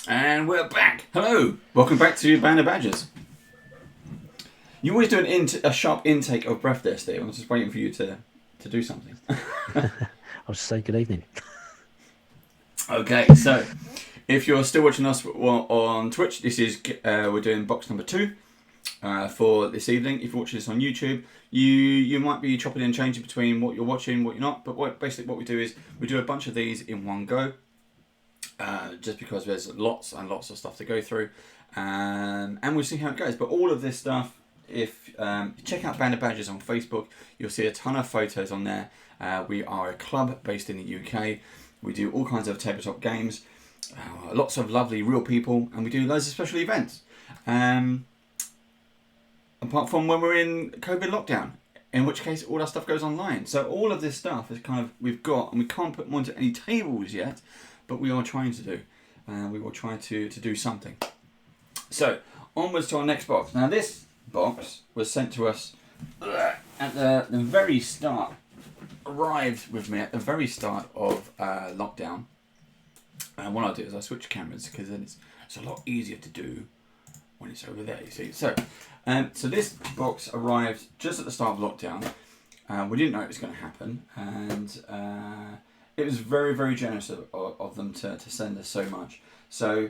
And we're back. Hello. Welcome back to Bandit Badges. You always do a sharp intake of breath there, Steve. I was just waiting for you to do something. I was saying good evening. Okay, so if you're still watching us on Twitch, this is we're doing box number 2 for this evening. If you're watching this on YouTube, you might be chopping and changing between what you're watching, what you're not. But basically what we do is we do a bunch of these in one go. Just because there's lots and lots of stuff to go through, and we'll see how it goes. But all of this stuff, if you check out Bandit Badges on Facebook, you'll see a ton of photos on there. We are a club based in the UK. We do all kinds of tabletop games, lots of lovely real people, and we do loads of special events. Apart from when we're in COVID lockdown, in which case all our stuff goes online. So all of this stuff is kind of we've got, and we can't put them onto any tables yet. But we are trying to do. We will try to do something. So, onwards to our next box. Now, this box was sent to us at the very start. Arrived with me at the very start of lockdown. And what I'll do is I'll switch cameras because then it's a lot easier to do when it's over there, you see. So this box arrived just at the start of lockdown. We didn't know it was going to happen. And it was very, very generous of them to send us so much. So,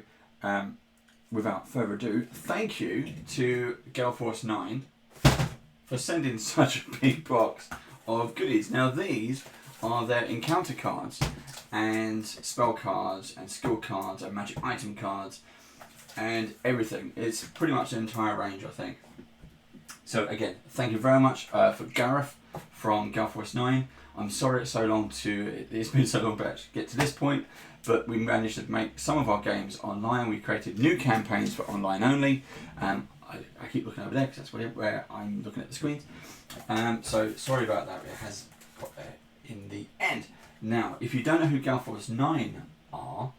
without further ado, thank you to Gale 9 for sending such a big box of goodies. Now, these are their encounter cards, and spell cards, and skill cards, and magic item cards, and everything. It's pretty much the entire range, I think. So, again, thank you very much for Gareth from Gale 9. I'm sorry it's been so long to get to this point, but we managed to make some of our games online. We created new campaigns for online only. I keep looking over there because that's where I'm looking at the screens. So sorry about that, it has got there in the end. Now, if you don't know who Gale 9 are,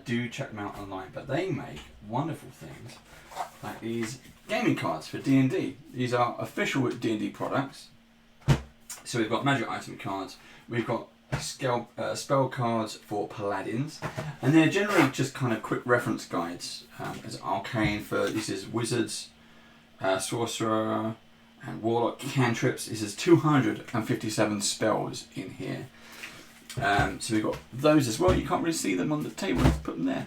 do check them out online, but they make wonderful things like these gaming cards for D&D. These are official D&D products. So we've got magic item cards, we've got spell cards for paladins, and they're generally just kind of quick reference guides. As arcane for this is wizards, sorcerer, and warlock cantrips. This is 257 spells in here. So we've got those as well. You can't really see them on the table. Let's put them there.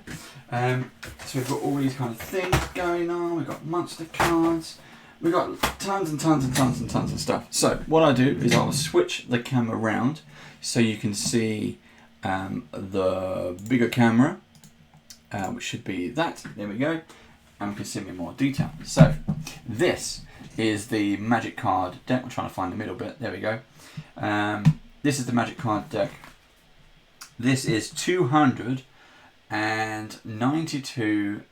So we've got all these kind of things going on. We've got monster cards. We've got tons and tons and tons and tons of stuff. So what I do is I'll switch the camera around so you can see the bigger camera, which should be that. There we go. And we can see me in more detail. So this is the magic card deck. I'm trying to find the middle bit. There we go. This is the magic card deck. This is 292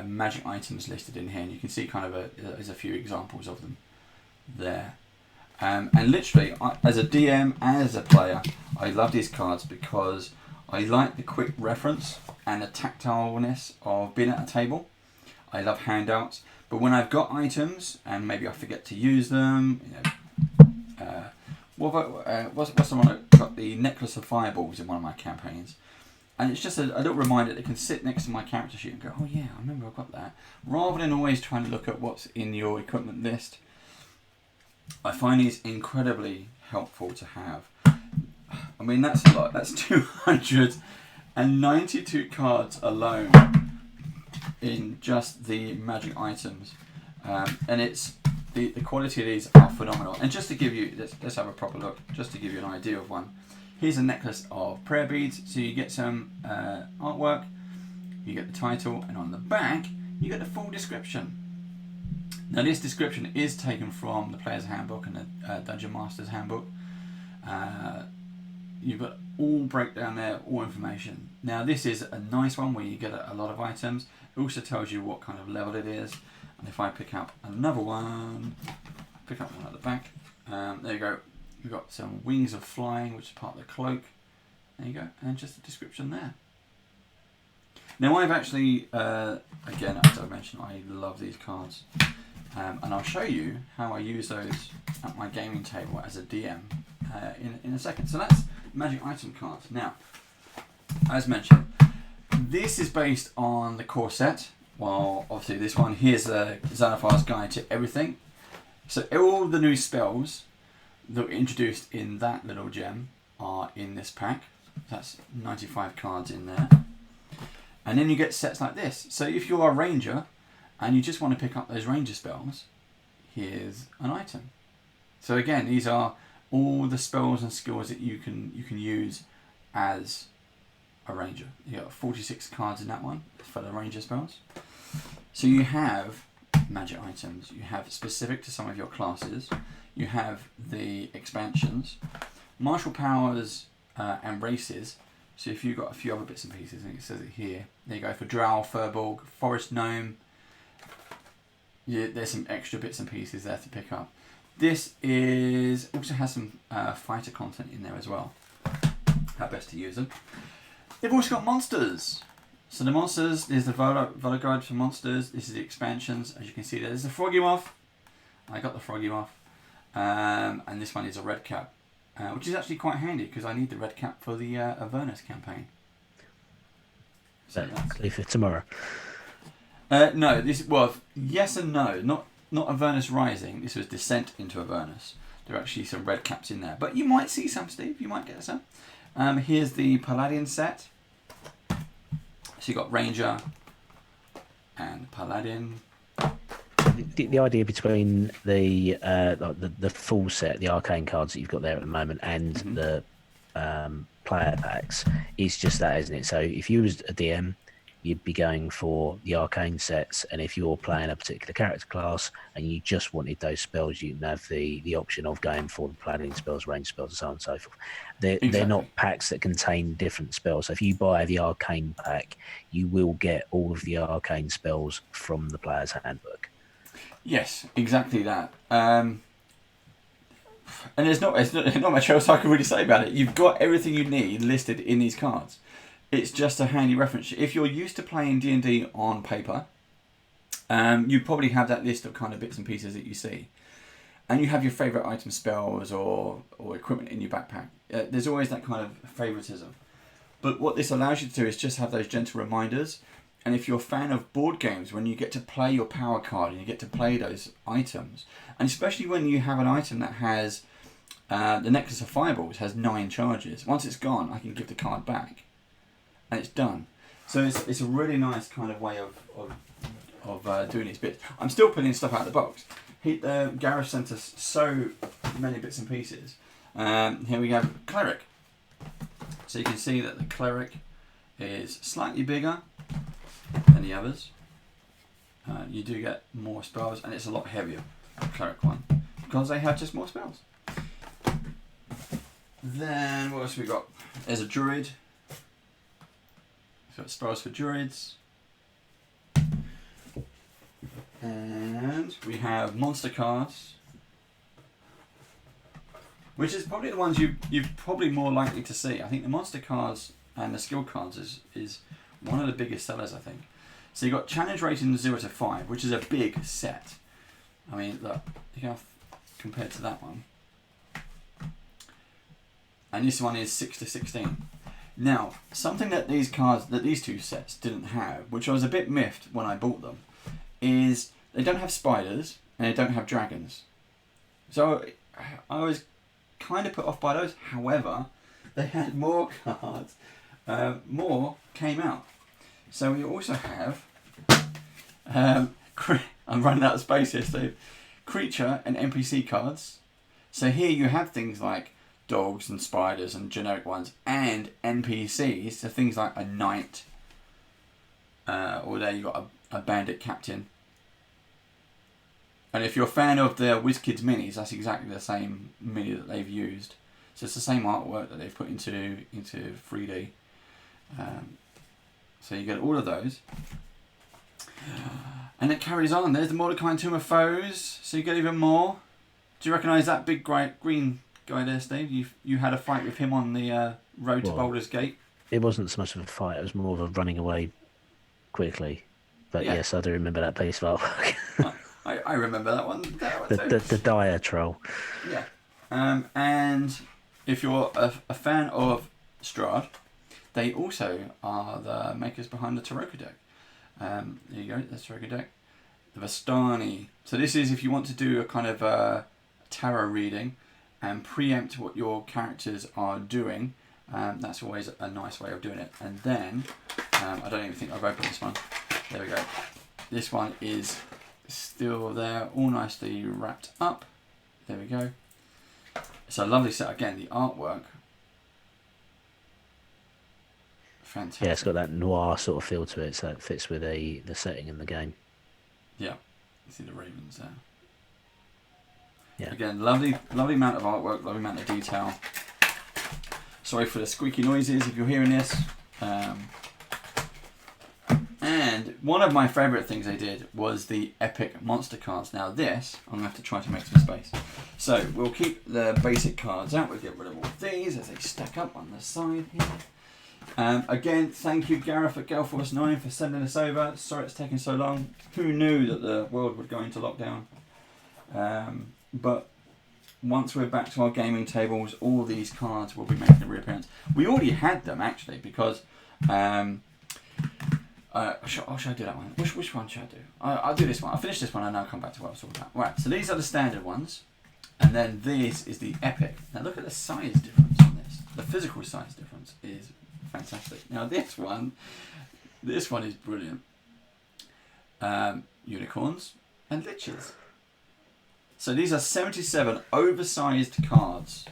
magic items listed in here, and you can see kind of there's a few examples of them there. And literally, as a DM and as a player, I love these cards because I like the quick reference and the tactileness of being at a table. I love handouts, but when I've got items and maybe I forget to use them, what's the one I got? The necklace of fireballs in one of my campaigns. And it's just a little reminder that can sit next to my character sheet and go, oh yeah, I remember I've got that. Rather than always trying to look at what's in your equipment list, I find these incredibly helpful to have. I mean, that's a lot. That's 292 cards alone in just the magic items. And it's the quality of these are phenomenal. And just to give you, let's have a proper look, just to give you an idea of one. Here's a necklace of prayer beads, so you get some artwork, you get the title, and on the back you get the full description. Now this description is taken from the Player's Handbook and the Dungeon Master's Handbook. You've got all breakdown there, all information. Now this is a nice one where you get a lot of items. It also tells you what kind of level it is. And if I pick up another one, pick up one at the back, there you go. We've got some wings of flying, which is part of the cloak. There you go, and just a description there. Now I've actually, again, as I mentioned, I love these cards. And I'll show you how I use those at my gaming table as a DM in a second. So that's magic item cards. Now, as mentioned, This is based on the core set. Well, obviously this one, here's the Xanathar's Guide to Everything. So all the new spells that were introduced in that little gem are in this pack. That's 95 cards in there. And then you get sets like this. So if you're a ranger and you just want to pick up those ranger spells, here's an item. So again, these are all the spells and skills that you can use as a ranger. You got 46 cards in that one for the ranger spells. So you have magic items, you have specific to some of your classes, you have the expansions, martial powers and races. So if you've got a few other bits and pieces, and it says it here, there you go, for Drow, Furbolg, Forest Gnome. Yeah, there's some extra bits and pieces there to pick up. This is also has some fighter content in there as well. How best to use them. They've also got monsters. So the monsters, there's the Vola Guide for monsters. This is the expansions. As you can see, there's the Froggy Moth. I got the Froggy Moth. And this one is a red cap, which is actually quite handy because I need the red cap for the Avernus campaign. So leave for tomorrow. No, yes and no. Not Avernus Rising. This was Descent into Avernus. There are actually some red caps in there, but you might see some, Steve. You might get some. Here's the Paladin set. So you got Ranger and Paladin. The idea between the full set, the arcane cards that you've got there at the moment, and the player packs is just that, isn't it? So if you was a DM, you'd be going for the arcane sets, and if you're playing a particular character class and you just wanted those spells, you can have the option of going for the paladin spells, range spells, and so on and so forth. They're not packs that contain different spells. So if you buy the arcane pack, you will get all of the arcane spells from the player's handbook. Yes, exactly that. And there's not much else I can really say about it. You've got everything you need listed in these cards. It's just a handy reference. If you're used to playing D&D on paper, you probably have that list of kind of bits and pieces that you see. And you have your favourite item spells or equipment in your backpack. There's always that kind of favouritism. But what this allows you to do is just have those gentle reminders. And if you're a fan of board games, when you get to play your power card and you get to play those items, and especially when you have an item that has the Necklace of Fireballs has 9 charges. Once it's gone, I can give the card back. And it's done. So it's a really nice kind of way of doing these bits. I'm still putting stuff out of the box. Gareth sent us so many bits and pieces. Here we have Cleric. So you can see that the Cleric is slightly bigger than the others. You do get more spells, and it's a lot heavier, the Cleric one, because they have just more spells. Then what else have we got? There's a Druid. So it's spells for druids. And we have monster cards, which is probably the ones you're probably more likely to see. I think the monster cards and the skill cards is one of the biggest sellers, I think. So you've got challenge rating 0 to 5, which is a big set. I mean, look, you have compared to that one. And this one is 6 to 16. Now, something that these two sets didn't have, which I was a bit miffed when I bought them, is they don't have spiders and they don't have dragons. So I was kind of put off by those. However, they had more cards. More came out. So we also have, I'm running out of space here, Steve, creature and NPC cards. So here you have things like dogs and spiders and generic ones, and NPCs, so things like a knight, or there you got a bandit captain. And if you're a fan of the WizKids minis, that's exactly the same mini that they've used. So it's the same artwork that they've put into 3D. So you get all of those. And it carries on. There's the Mordecai and Tomb of Foes, so you get even more. Do you recognise that big green guy there, Steve? You had a fight with him on the road to Baldur's Gate. It wasn't so much of a fight, it was more of a running away quickly. But yeah. Yes, I do remember that piece of artwork. I remember that one. The dire troll. Yeah. And if you're a fan of Strahd, they also are the makers behind the Taroko deck. There you go, that's Taroko deck. The Vistani. So this is if you want to do a kind of a tarot reading and preempt what your characters are doing. That's always a nice way of doing it. And then, I don't even think I've opened this one. There we go. This one is still there, all nicely wrapped up. There we go. It's a lovely set. Again, the artwork. Fantastic. Yeah, it's got that noir sort of feel to it, so it fits with the setting in the game. Yeah, you see the ravens there. Yeah. Again, lovely amount of artwork, lovely amount of detail. Sorry for the squeaky noises if you're hearing this. And one of my favourite things they did was the epic monster cards. Now this, I'm going to have to try to make some space. So we'll keep the basic cards out. We'll get rid of all of these as they stack up on the side here. Again, thank you Gareth at GaleForce9 for sending this over. Sorry it's taken so long. Who knew that the world would go into lockdown? But once we're back to our gaming tables, all these cards will be making a reappearance. We already had them actually because should I do that one? Which one should I do? I'll do this one. I'll finish this one and I'll come back to what I was talking about. Right, so these are the standard ones. And then this is the epic. Now look at the size difference on this. The physical size difference is fantastic. Now this one is brilliant. Unicorns and liches. So these are 77 oversized cards.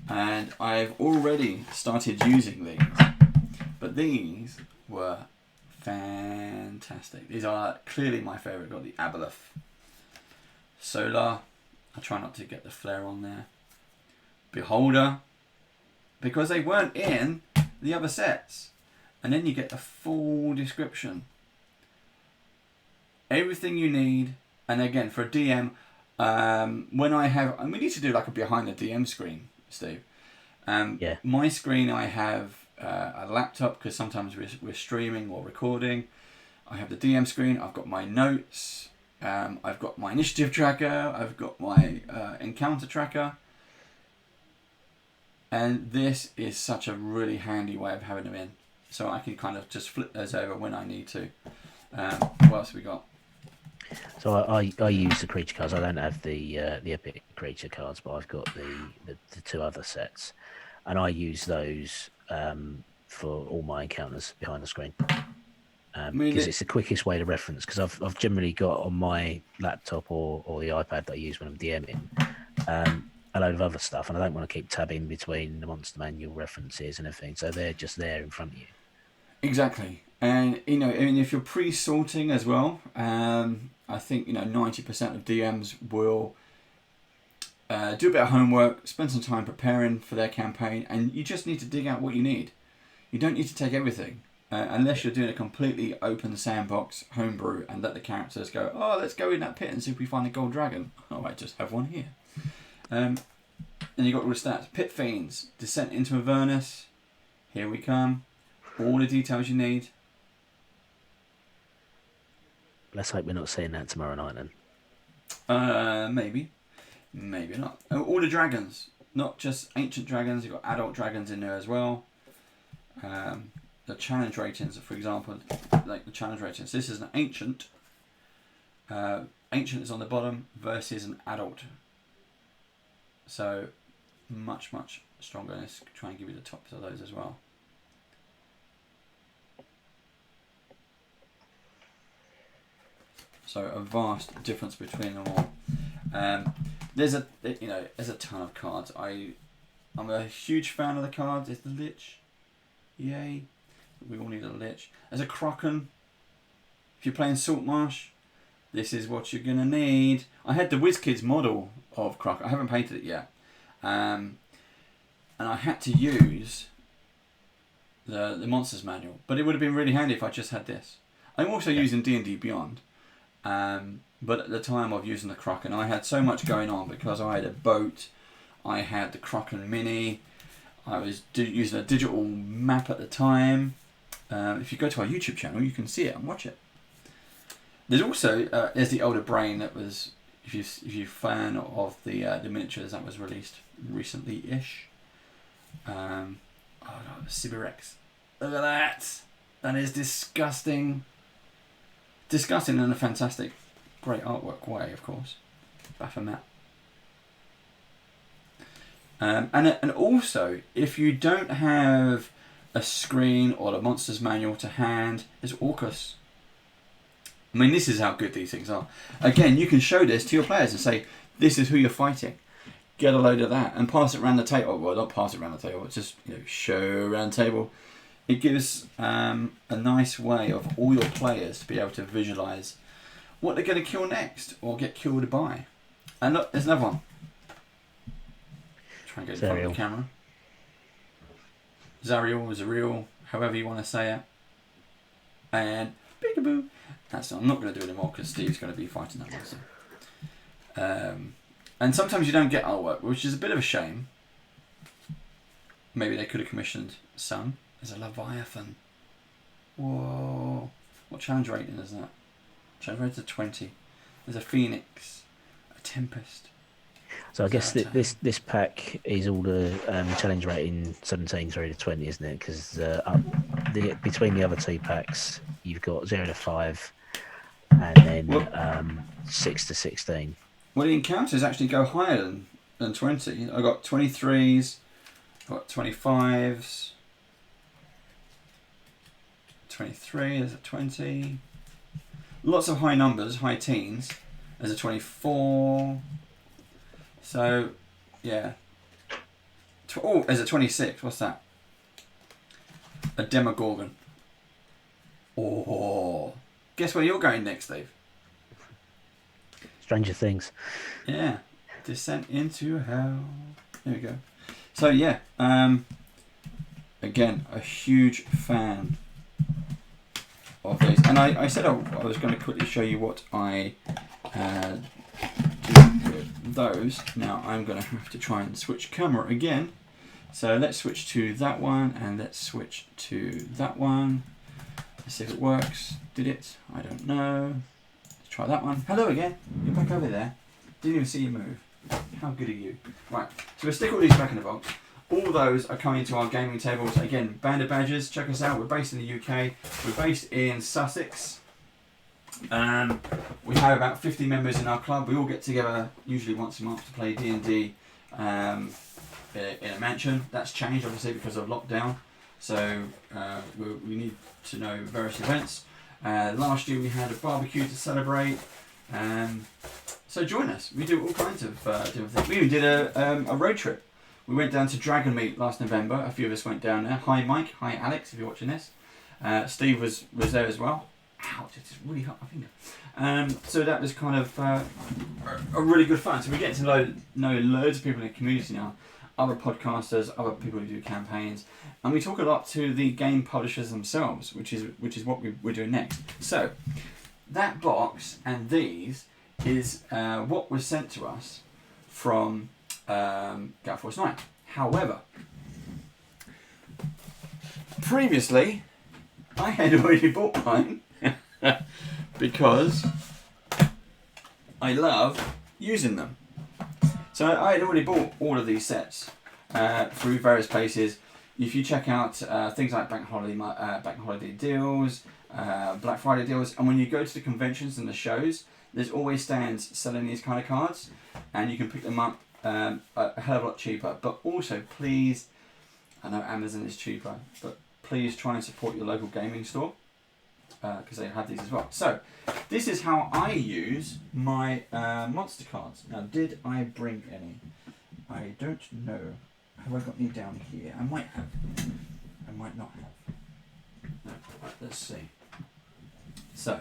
And I've already started using these. But these were fantastic. These are clearly my favourite. Got the Aboleth. Solar. I try not to get the flare on there. Beholder. Because they weren't in the other sets. And then you get the full description. Everything you need. And again, for a DM, when I have... And we need to do like a behind the DM screen, Steve. Yeah. My screen, I have a laptop because sometimes we're streaming or recording. I have the DM screen. I've got my notes. I've got my initiative tracker. I've got my encounter tracker. And this is such a really handy way of having them in. So I can kind of just flip those over when I need to. What else have we got? So I use the creature cards. I don't have the epic creature cards, but I've got the two other sets, and I use those for all my encounters behind the screen because it's the quickest way to reference. Because I've generally got on my laptop or the iPad that I use when I'm DMing a load of other stuff, and I don't want to keep tabbing between the monster manual references and everything. So they're just there in front of you. Exactly. And, I mean, if you're pre-sorting as well, I think, 90% of DMs will do a bit of homework, spend some time preparing for their campaign, and you just need to dig out what you need. You don't need to take everything, unless you're doing a completely open sandbox homebrew and let the characters go, oh, let's go in that pit and see if we find a gold dragon. Oh, I just have one here. And you've got all the stats. Pit Fiends, Descent into Avernus, here we come. All the details you need. Let's hope we're not seeing that tomorrow night then. Maybe not. All the dragons, not just ancient dragons. You've got adult dragons in there as well. The challenge ratings, for example, like the challenge ratings. This is an ancient. Ancient is on the bottom versus an adult. So much stronger. Let's try and give you the tops of those as well. So a vast difference between them all. There's a ton of cards. I'm a huge fan of the cards. It's the Lich. Yay. We all need a Lich. There's a Kraken. If you're playing Saltmarsh, this is what you're going to need. I had the WizKids model of Kraken. I haven't painted it yet. And I had to use the Monsters Manual. But it would have been really handy if I just had this. I'm also using D&D Beyond. But at the time of using the Kraken, I had so much going on because I had a boat, I had the Kraken Mini, I was using a digital map at the time. If you go to our YouTube channel, you can see it and watch it. There's also there's the Older Brain that was, if you're a fan of the miniatures that was released recently-ish. Oh no, Sibirex. Look at that. That is disgusting. Disgusting in a fantastic, great artwork way, of course. Baphomet. And also, if you don't have a screen or a monster's manual to hand, there's Orcus. I mean, this is how good these things are. Again, you can show this to your players and say, this is who you're fighting. Get a load of that and pass it around the table. Well, not pass it around the table, just show around the table. It gives a nice way of all your players to be able to visualise what they're going to kill next or get killed by. And look, there's another one. Try and get in front of the camera. Zariel, however you want to say it. And peekaboo. I'm not going to do it anymore because Steve's going to be fighting that monster. And sometimes you don't get artwork, which is a bit of a shame. Maybe they could have commissioned some. There's a Leviathan. Whoa. What challenge rating is that? Challenge rating is 20. There's a Phoenix. A Tempest. So I guess this pack is all the challenge rating 17 through to 20, isn't it? Because between the other two packs, you've got 0 to 5 and then 6 to 16. Well, the encounters actually go higher than 20. I got 23s, I got 25s, 23, there's a 20. Lots of high numbers, high teens. There's a 24. So, yeah. Oh, there's a 26. What's that? A Demogorgon. Oh. Guess where you're going next, Dave? Stranger Things. Yeah. Descent into Hell. There we go. So, yeah. Again, a huge fan of these. And I said I was going to quickly show you what I do with those. Now, I'm going to have to try and switch camera again. So, let's switch to that one. And let's switch to that one. Let's see if it works. Did it? I don't know. Let's try that one. Hello again. You're back over there. Didn't even see you move. How good are you? Right. So we'll stick all these back in the box. All those are coming to our gaming tables. Again, Bandit Badges. Check us out. We're based in the UK. We're based in Sussex. We have about 50 members in our club. We all get together usually once a month to play D&D in a mansion. That's changed obviously because of lockdown. So we need to know various events. Last year we had a barbecue to celebrate. So join us. We do all kinds of different things. We even did a road trip. We went down to Dragonmeet last November. A few of us went down there. Hi Mike. Hi Alex if you're watching this. Steve was there as well. Ouch, it's really hot my finger. So that was kind of a really good fun. So we get to know loads of people in the community now. Other podcasters, other people who do campaigns, and we talk a lot to the game publishers themselves, which is what we're doing next. So that box and these is what was sent to us from Gale Force 9. However, previously I had already bought mine because I love using them. So I had already bought all of these sets through various places. If you check out things like Bank Holiday deals, Black Friday deals, and when you go to the conventions and the shows, there's always stands selling these kind of cards, and you can pick them up a hell of a lot cheaper. But also, please, I know Amazon is cheaper, but please try and support your local gaming store because they have these as well. So this is how I use my monster cards. Now, did I bring any? I don't know. Have I got any down here? I might have. I might not have. No, right, let's see. So,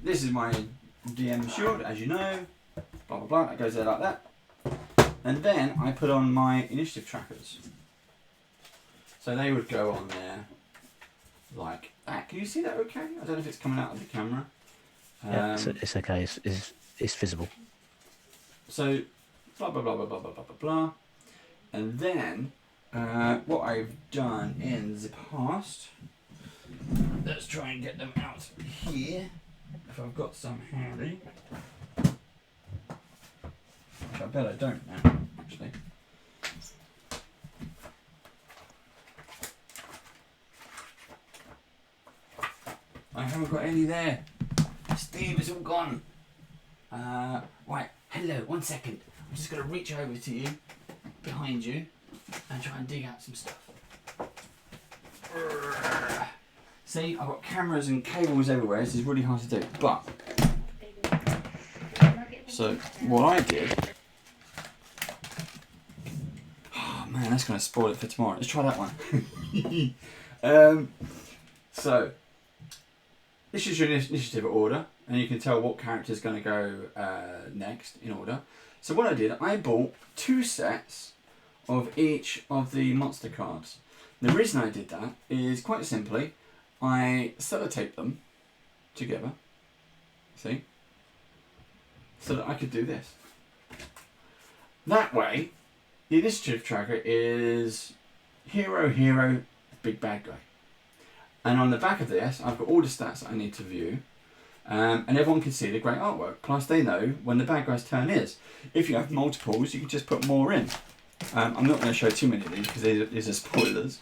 this is my DM shield, as you know. Blah blah blah. That goes there like that. And then I put on my initiative trackers. So they would go on there like that. Can you see that okay? I don't know if it's coming out of the camera. Yeah, it's okay. It's visible. So, blah, blah, blah, blah, blah, blah, blah, blah. And then, what I've done in the past, let's try and get them out here, if I've got some handy. Which I bet I don't now, actually. haven't got any there. Steve, it's all gone. Right, hello, 1 second. I'm just going to reach over to you, behind you, and try and dig out some stuff. See, I've got cameras and cables everywhere. This is really hard to do. But, so what I did, oh man, that's going to spoil it for tomorrow. Let's try that one. So, this is your initiative order, and you can tell what character is going to go next in order. So what I did, I bought 2 sets of each of the monster cards. The reason I did that is quite simply, I sellotaped them together, see, so that I could do this. That way, the initiative tracker is hero, hero, big bad guy. And on the back of this, I've got all the stats that I need to view. And everyone can see the great artwork. Plus they know when the bad guy's turn is. If you have multiples, you can just put more in. I'm not going to show too many of these because these are spoilers.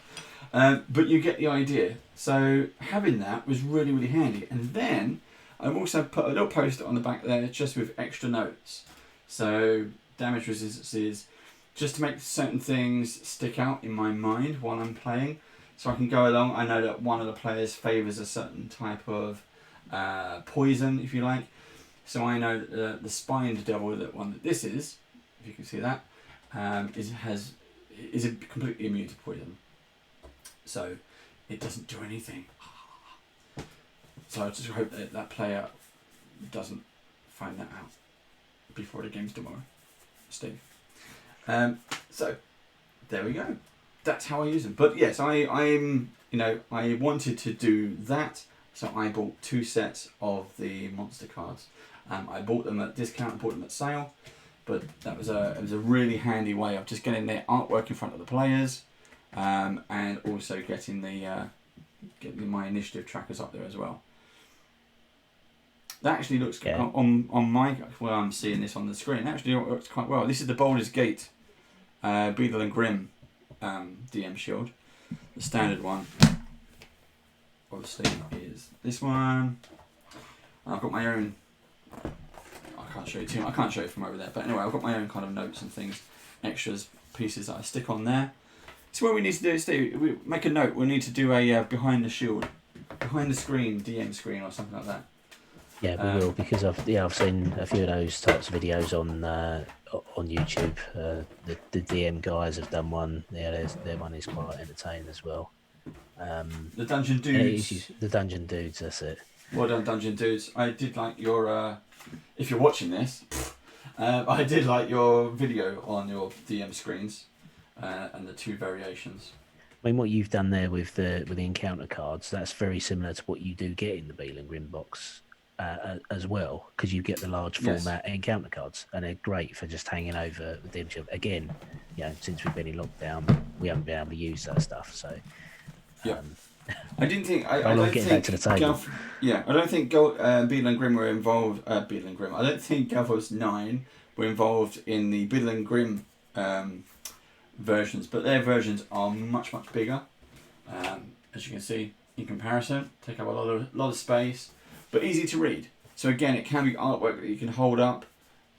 But you get the idea. So having that was really, really handy. And then I've also put a little poster on the back there just with extra notes. So damage resistances, just to make certain things stick out in my mind while I'm playing. So I can go along. I know that one of the players favours a certain type of poison, if you like. So I know that the spined devil, that one that this is, if you can see that, is completely immune to poison. So it doesn't do anything. So I just hope that that player doesn't find that out before the game's tomorrow, Steve. So there we go. That's how I use them. But yes, I wanted to do that, so I bought 2 sets of the monster cards. I bought them at discount, I bought them at sale, but it was a really handy way of just getting their artwork in front of the players, and also getting my initiative trackers up there as well. That actually looks on my, well, I'm seeing this on the screen. Actually, it looks quite well. This is the Baldur's Gate, Beadle and Grimm DM shield. The standard one, obviously, is this one. I've got my own. I can't show you too much. I can't show you from over there. But anyway, I've got my own kind of notes and things, extras, pieces that I stick on there. So what we need to do is we make a note. We need to do a behind the shield, behind the screen, DM screen or something like that. Yeah, we will, because I've seen a few of those types of videos on YouTube. The DM guys have done one. Yeah, their one is quite entertaining as well. The Dungeon Dudes. The Dungeon Dudes, that's it. Well done, Dungeon Dudes. I did like your, if you're watching this, I did like your video on your DM screens and the 2 variations. I mean, what you've done there with the encounter cards, that's very similar to what you do get in the Beadle and Grimm box as well, because you get the large format encounter cards, and they're great for just hanging over the DM shield. Again, since we've been in lockdown, we haven't been able to use that stuff, so... Yeah. I didn't think. I don't think. Back to the table. I don't think Beadle and Grimm were involved. Beadle and Grimm. I don't think Galvos 9 were involved in the Beadle and Grimm versions, but their versions are much bigger. As you can see, in comparison, take up a lot of space, but easy to read. So again, it can be artwork that you can hold up,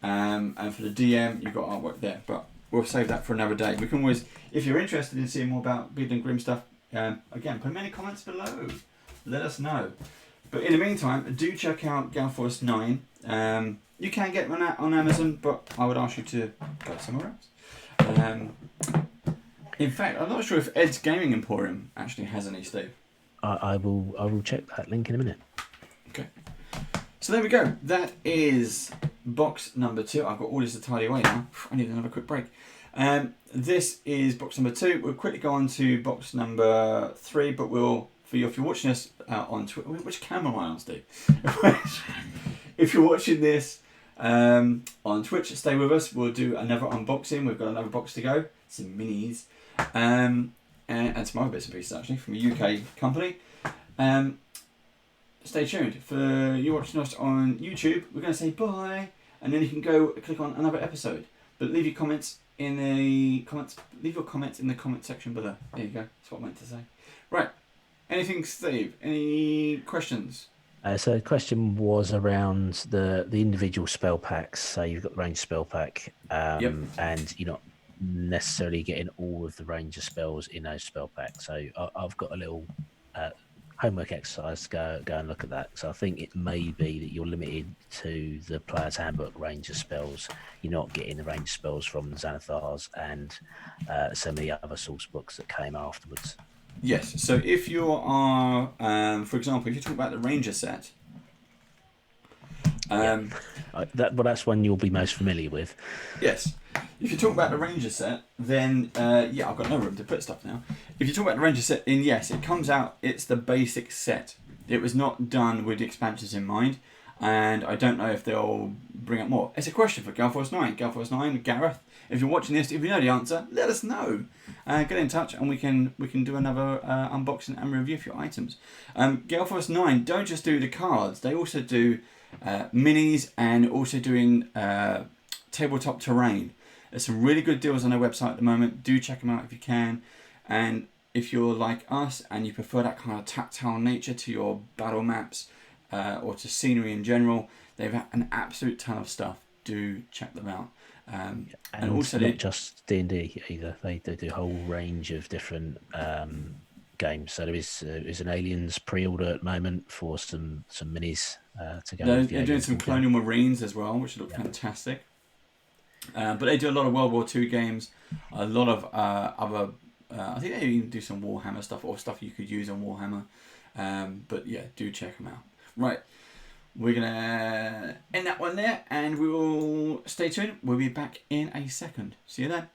and for the DM, you've got artwork there. But we'll save that for another day. We can always, if you're interested in seeing more about Beadle and Grimm stuff. Again, put many comments below. Let us know. But in the meantime, do check out Galforce 9. You can get them on Amazon, but I would ask you to go somewhere else. In fact, I'm not sure if Ed's Gaming Emporium actually has any, Steve. I will check that link in a minute. Okay. So there we go. That is box number 2. I've got all this to tidy away now. I need another quick break. This is box number 2. We'll quickly go on to box number 3, but if you're watching this on Twitter, which camera am I on, Steve? If you're watching this on Twitch, stay with us. We'll do another unboxing. We've got another box to go, some minis, and some other bits and pieces actually from a UK company. Stay tuned. For you watching us on YouTube, we're going to say bye, and then you can go click on another episode. But leave your comments in the comments. Leave your comments in the comment section below. There you go. That's what I meant to say. Right. Anything, Steve? Any questions? So the question was around the individual spell packs. So you've got the range spell pack, Yep. and you're not necessarily getting all of the range of spells in those spell packs. So I've got a little homework exercise to go and look at that. So I think it may be that you're limited to the player's handbook range of spells. You're not getting the range spells from the Xanathars and some of the other source books that came afterwards. Yes. So if you are, for example, if you talk about the Ranger set, that's one you'll be most familiar with. yes. If you talk about the Ranger set, then yeah, I've got no room to put stuff now. If you talk about the Ranger set, then yes, it comes out. It's the basic set. It was not done with the expansions in mind, and I don't know if they'll bring up more. It's a question for Gale Force 9. Gale Force 9, Gareth. If you're watching this, if you know the answer, let us know. Get in touch, and we can do another unboxing and review of your items. Gale Force 9 don't just do the cards; they also do minis and also doing tabletop terrain. There's some really good deals on their website at the moment. Do check them out if you can. And if you're like us and you prefer that kind of tactile nature to your battle maps or to scenery in general, they've got an absolute ton of stuff. Do check them out. And also not just D&D either. They do a whole range of different games. So there is an Aliens pre-order at the moment for some minis to go. They're doing some Colonial Marines as well, which look fantastic. But they do a lot of World War II games, a lot of other. I think they even do some Warhammer stuff or stuff you could use on Warhammer. But yeah, do check them out. Right, we're gonna end that one there, and we will stay tuned. We'll be back in a second. See you then.